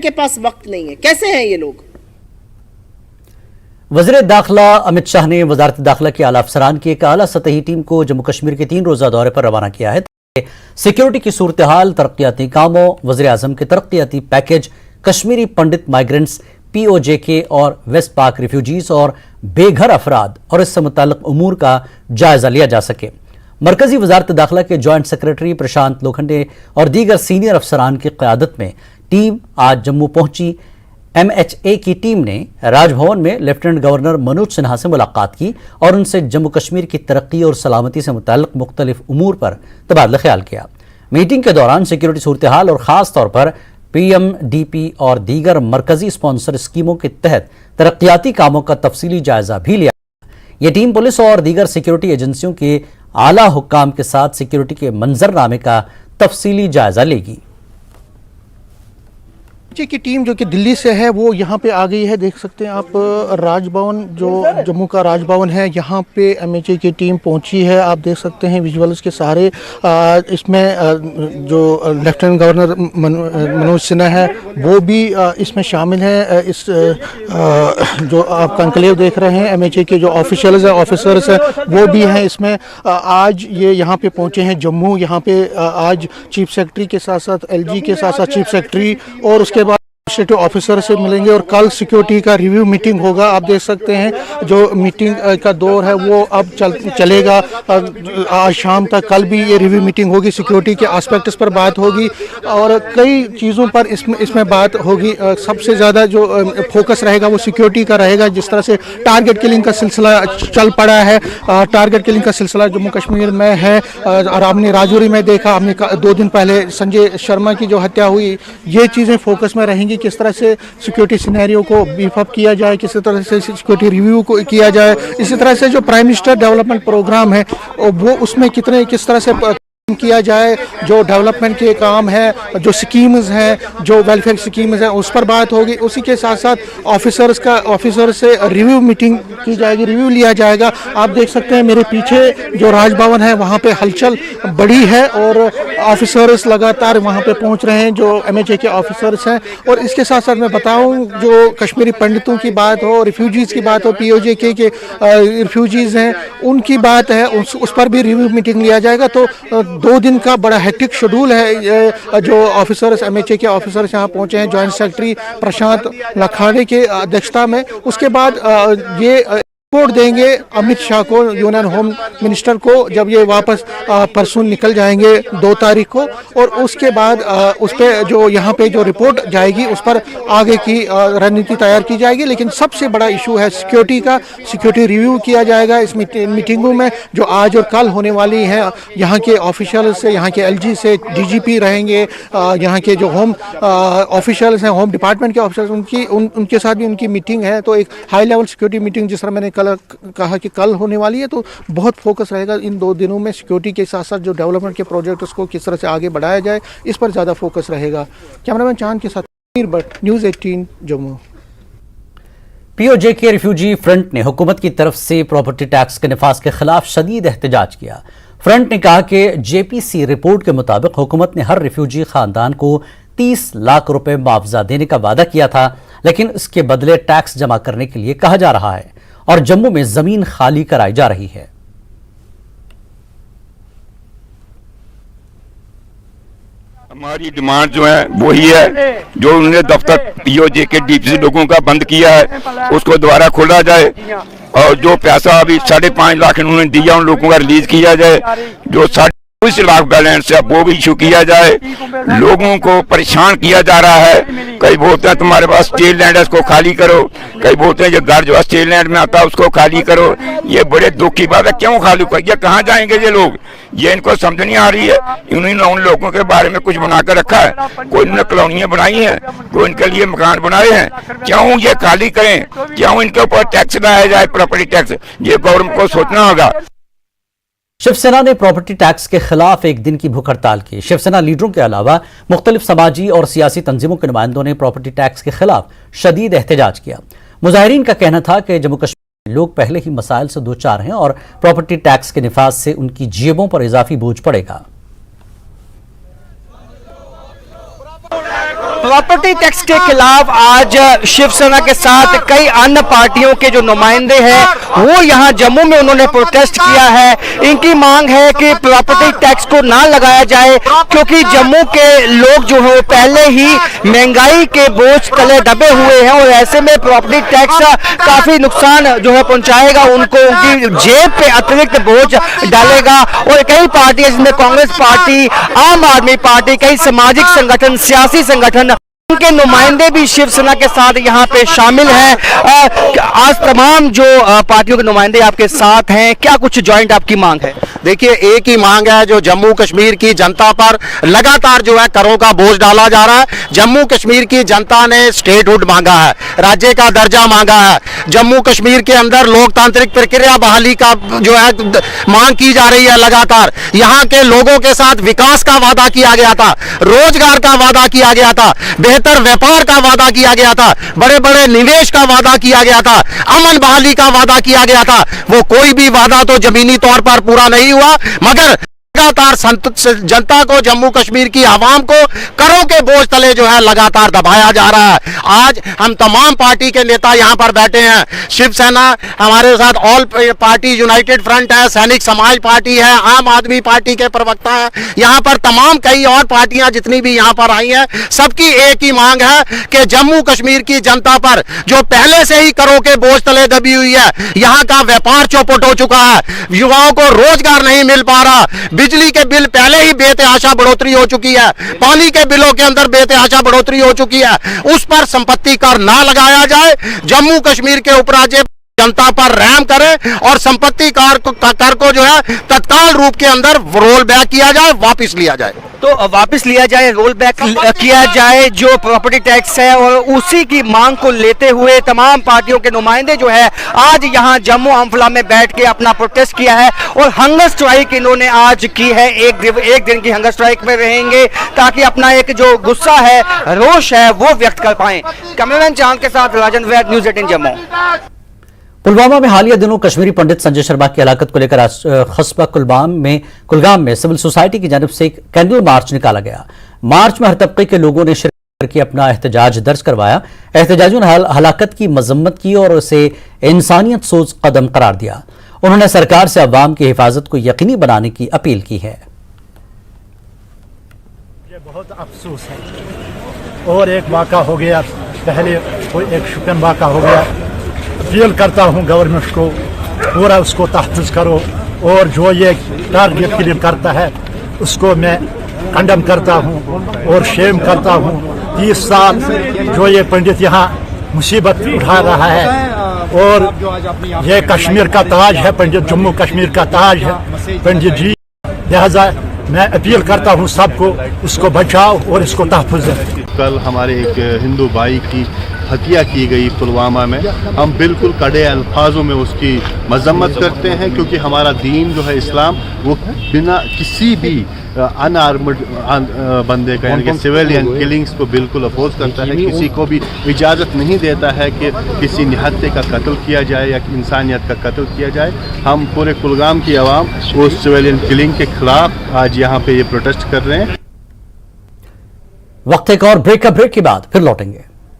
के पास वक्त नहीं है। कैसे हैं ये लोग? वज़ीर दाखिला अमित शाह ने वजारत दाखिला के आला अफसरान की एक आला सतही टीम को जम्मू कश्मीर के 3 रोज़ा दौरे पर रवाना किया है। सिक्योरिटी की सूरत हाल, तरक्याती कामों, वज़ीर आज़म के तरक्याती पैकेज, कश्मीरी पंडित माइग्रेंट्स, POJK और वेस्ट पाक रिफ्यूजीज और बेघर अफराद और इससे मुताल्लिक उमूर का जायजा लिया जा सके। मरकजी वजारत दाखिला के जॉइंट सेक्रेटरी प्रशांत लोखंडे और दीगर सीनियर अफसरान की क़यादत में टीम आज जम्मू पहुंची। MHA की टीम ने राजभवन में लेफ्टिनेंट गवर्नर मनोज सिन्हा से मुलाकात की और उनसे जम्मू कश्मीर की तरक्की और सलामती से मुताल्लिक मुख्तलिफ उमूर पर तबादला ख्याल किया। मीटिंग के दौरान सिक्योरिटी सूरत हाल और ख़ास तौर पर PMDP और दीगर मरकजी स्पॉन्सर स्कीमों के तहत तरक्याती कामों का तफसीली जायजा भी लिया। ये टीम पुलिस और दीगर सिक्योरिटी एजेंसियों के आला हुक्काम के साथ सिक्योरिटी के मंजरनामे का तफसीली जायजा लेगी। की टीम जो कि दिल्ली से है वो यहाँ पे आ गई है। देख सकते हैं आप राजभवन, जो जम्मू का राजभवन है, यहाँ पे MHA की टीम पहुँची है। आप देख सकते हैं विजुअल्स के सहारे। इसमें जो लेफ्टिनेंट गवर्नर मनोज सिन्हा है वो भी इसमें शामिल है। इस जो आप कंक्लेव देख रहे हैं, MHA के जो ऑफिशियल्स हैं, ऑफिसर्स हैं, वो भी हैं इसमें। आज ये यहाँ पे पहुँचे हैं जम्मू। यहाँ पे आज चीफ सेक्रेटरी के साथ साथ LG के साथ साथ चीफ सेक्रेटरी और उसके बाद ऑफिसर से मिलेंगे और कल सिक्योरिटी का रिव्यू मीटिंग होगा। आप देख सकते हैं जो मीटिंग का दौर है वो अब चलेगा आज शाम तक। कल भी ये रिव्यू मीटिंग होगी, सिक्योरिटी के एस्पेक्ट्स पर बात होगी और कई चीज़ों पर इसमें बात होगी। सबसे ज़्यादा जो फोकस रहेगा वो सिक्योरिटी का रहेगा। जिस तरह से टारगेट किलिंग का सिलसिला चल पड़ा है, टारगेट किलिंग का सिलसिला जम्मू कश्मीर में है और आपने राजौरी में देखा, हमने 2 दिन पहले संजय शर्मा की जो हत्या हुई, ये चीज़ें फोकस में रहेंगी। किस तरह से सिक्योरिटी सिनेरियो को बीफ अप किया जाए, किस तरह से सिक्योरिटी रिव्यू को किया जाए, इसी तरह से जो प्राइम मिनिस्टर डेवलपमेंट प्रोग्राम है वो उसमें किस तरह से किया जाए, जो डेवलपमेंट के काम है, जो स्कीम्स हैं, जो वेलफेयर स्कीम्स हैं, उस पर बात होगी। उसी के साथ साथ ऑफिसर से रिव्यू मीटिंग की जाएगी, रिव्यू लिया जाएगा। आप देख सकते हैं मेरे पीछे जो राजभवन है वहाँ पे हलचल बड़ी है और ऑफिसर्स लगातार वहाँ पे पहुँच रहे हैं, जो MHA के ऑफिसर्स हैं। और इसके साथ साथ मैं बताऊँ, जो कश्मीरी पंडितों की बात हो, रिफ्यूजीज़ की बात हो, POJK के रिफ्यूजीज़ हैं उनकी बात है, उस पर भी रिव्यू मीटिंग लिया जाएगा। तो 2 दिन का बड़ा हेक्टिक शेड्यूल है। जो ऑफिसर्स MHA के ऑफिसर्स यहाँ पहुँचे हैं जॉइंट सेक्रेटरी प्रशांत लोखंडे के अध्यक्षता में। उसके बाद ये रिपोर्ट देंगे अमित शाह को, यूनियन होम मिनिस्टर को, जब ये वापस परसों निकल जाएंगे 2 तारीख को। और उसके बाद उस पर जो यहाँ पे जो रिपोर्ट जाएगी उस पर आगे की रणनीति तैयार की जाएगी। लेकिन सबसे बड़ा इशू है सिक्योरिटी का। सिक्योरिटी रिव्यू किया जाएगा इस मीटिंगों में जो आज और कल होने वाली है। यहाँ के ऑफिशियल से, यहाँ के LG से DGP रहेंगे, यहाँ के जो होम ऑफिशियल्स हैं, होम डिपार्टमेंट के ऑफिसर्स, उनके साथ भी उनकी मीटिंग है। तो एक हाई लेवल सिक्योरिटी मीटिंग जिस तरह मैंने कहा कि कल होने वाली है। तो बहुत फोकस रहेगा इन 2 दिनों में सिक्योरिटी के साथ साथ जो डेवलपमेंट के प्रोजेक्ट्स को किस तरह से आगे बढ़ाया जाए, इस पर ज़्यादा फोकस रहेगा। कैमरामैन चांद के साथ news 18 Jammu. POJK refugee front ने हुकूमत की तरफ से प्रॉपर्टी टैक्स के नफाज के खिलाफ शदीद एहतजाज किया। फ्रंट ने कहा कि JPC रिपोर्ट के मुताबिक हुकूमत ने हर रिफ्यूजी खानदान को 30 लाख रुपए मुआवजा देने का वादा किया था, लेकिन इसके बदले टैक्स जमा करने के लिए कहा जा रहा है और जम्मू में जमीन खाली कराई जा रही है। हमारी डिमांड जो है वही है, जो उन्होंने दफ्तर POJK DPC लोगों का बंद किया है उसको दोबारा खोला जाए और जो पैसा अभी 5.5 लाख इन्होंने दिया उन लोगों का रिलीज किया जाए। जो 20 लाख बैलेंस है वो भी इशू किया जाए। लोगों को परेशान किया जा रहा है। कई बोलते हैं तुम्हारे पास स्टेल लैंड है उसको खाली करो, कई बोलते हैं जो घर जो स्टेल लैंड में आता है उसको खाली करो। ये बड़े दुख की बात है। क्यों खाली करिए, कहाँ जाएंगे ये लोग? ये इनको समझ नहीं आ रही है। इन्होंने उन लोगों के बारे में कुछ बनाकर रखा है, कोई इन्होंने कॉलोनियाँ बनाई हैं, कोई इनके लिए मकान बनाए हैं। क्यों ये खाली करें? क्यों इनके ऊपर टैक्स लगाया जाए, प्रॉपर्टी टैक्स? ये गवर्नमेंट को सोचना होगा। शिवसेना ने प्रॉपर्टी टैक्स के खिलाफ एक दिन की भूख हड़ताल की। शिवसेना लीडरों के अलावा मुख्तलिफ समाजी और सियासी तंजीमों के नुमाइंदों ने प्रॉपर्टी टैक्स के खिलाफ शदीद एहतजाज किया। मुजाहिरीन का कहना था कि जम्मू कश्मीर लोग पहले ही मसाइल से दो चार हैं और प्रॉपर्टी टैक्स के निफाज से उनकी जेबों पर इजाफी बोझ पड़ेगा। प्रॉपर्टी टैक्स के खिलाफ आज शिवसेना के साथ कई अन्य पार्टियों के जो नुमाइंदे हैं वो यहाँ जम्मू में उन्होंने प्रोटेस्ट किया है। इनकी मांग है कि प्रॉपर्टी टैक्स को ना लगाया जाए, क्योंकि जम्मू के लोग जो है पहले ही महंगाई के बोझ तले दबे हुए हैं और ऐसे में प्रॉपर्टी टैक्स काफी नुकसान जो है पहुंचाएगा उनको, उनकी जेब पे अतिरिक्त बोझ डालेगा। और कई पार्टियां जिसमें कांग्रेस पार्टी, आम आदमी पार्टी, कई सामाजिक संगठन, सियासी संगठन, उनके नुमाइंदे भी शिवसेना के साथ यहाँ पे शामिल हैं। आज तमाम जो पार्टियों के नुमाइंदे आपके साथ हैं, क्या कुछ जॉइंट आपकी मांग है? देखिए, एक ही मांग है जो जम्मू कश्मीर की जनता पर लगातार जो है करों का बोझ डाला जा रहा है। जम्मू कश्मीर की जनता ने स्टेटहुड मांगा है, राज्य का दर्जा मांगा है। जम्मू कश्मीर के अंदर लोकतांत्रिक प्रक्रिया बहाली का जो है मांग की जा रही है लगातार। यहाँ के लोगों के साथ विकास का वादा किया गया था, रोजगार का वादा किया गया था, बेहतर व्यापार का वादा किया गया था, बड़े बड़े निवेश का वादा किया गया था, अमन बहाली का वादा किया गया था। वो कोई भी वादा तो जमीनी तौर पर पूरा नहीं हुआ, मगर लगातार जनता को, जम्मू कश्मीर की आवाम को करों के बोझ तले जो है लगातार दबाया जा रहा है। आज हम तमाम पार्टी के नेता यहाँ पर बैठे हैं। शिवसेना हमारे साथ, ऑल पार्टी यूनाइटेड फ्रंट है, सैनिक समाज पार्टी है, आम आदमी पार्टी के प्रवक्ता है, यहाँ पर तमाम कई और पार्टियां जितनी भी यहाँ पर आई हैं, सबकी एक ही मांग है कि जम्मू कश्मीर की जनता पर जो पहले से ही करों के बोझ तले दबी हुई है, यहाँ का व्यापार चौपट हो चुका है, युवाओं को रोजगार नहीं मिल पा रहा, बिजली के बिल पहले ही बेतहाशा बढ़ोतरी हो चुकी है, पानी के बिलों के अंदर बेतहाशा बढ़ोतरी हो चुकी है, उस पर संपत्ति कर ना लगाया जाए। जम्मू कश्मीर के उपराज्य जनता पर रहम करें और संपत्ति कर को जो है तत्काल रूप के अंदर रोल बैक किया जाए, वापस लिया जाए। तो वापस लिया जाए, रोल बैक किया जाए जो प्रॉपर्टी टैक्स है, और उसी की मांग को लेते हुए तमाम पार्टियों के नुमाइंदे जो है आज यहाँ जम्मू अम्फला में बैठ के अपना प्रोटेस्ट किया है और हंगर स्ट्राइक इन्होंने आज की है। एक दिन की हंगर स्ट्राइक में रहेंगे ताकि अपना एक जो गुस्सा है, रोष है, वो व्यक्त कर पाए। कैमरामैन चांद के साथ राजन वैद, न्यूज़ 18 जम्मू। पुलवामा में हालिया दिनों कश्मीरी पंडित संजय शर्मा की हलाकत को लेकर आज कस्बा कुलगाम में सिविल सोसाइटी की जानिब से एक कैंडल मार्च निकाला गया। मार्च में हर तबके के लोगों ने शिरकत करके अपना एहतजाज दर्ज करवाया। एहतजाजियों ने हलाकत की मजम्मत की और उसे इंसानियत सोच कदम करार दिया। उन्होंने सरकार से अवाम की हिफाजत को यकीनी बनाने की अपील की है। ये बहुत अफसोस है और एक वाक़ा हो गया, पहले कोई एक शुकन वाक़ा हो गया। अपील करता हूँ गवर्नमेंट को, पूरा उसको तहफ़्फ़ुज़ करो और जो ये टारगेट क्लेम करता है उसको मैं कंडम करता हूँ और शेम करता हूँ। 30 साल जो ये पंडित यहाँ मुसीबत उठा रहा है और ये कश्मीर का ताज है, पंडित जम्मू कश्मीर का ताज है पंडित जी। लिहाजा मैं अपील करता हूँ सबको, उसको बचाओ और इसको तहफ़्फ़ुज़ रखें। कल हमारे एक हिंदू भाई की हत्या की गई पुलवामा में, हम बिल्कुल कड़े अल्फाजों में उसकी मजम्मत करते हैं, क्योंकि हमारा दीन जो है इस्लाम, वो बिना किसी भी अनआर्मड बंदे का, यानी कि सिविलियन किलिंग्स को बिल्कुल अपोज करता है। किसी को भी इजाज़त नहीं देता है कि किसी निहत्ते का कत्ल किया जाए या इंसानियत का कत्ल किया जाए। हम पूरे कुलगाम की आवाम उस सिविलियन किलिंग के खिलाफ आज यहाँ पे ये प्रोटेस्ट कर रहे हैं। वक्त एक और ब्रेक के बाद फिर लौटेंगे।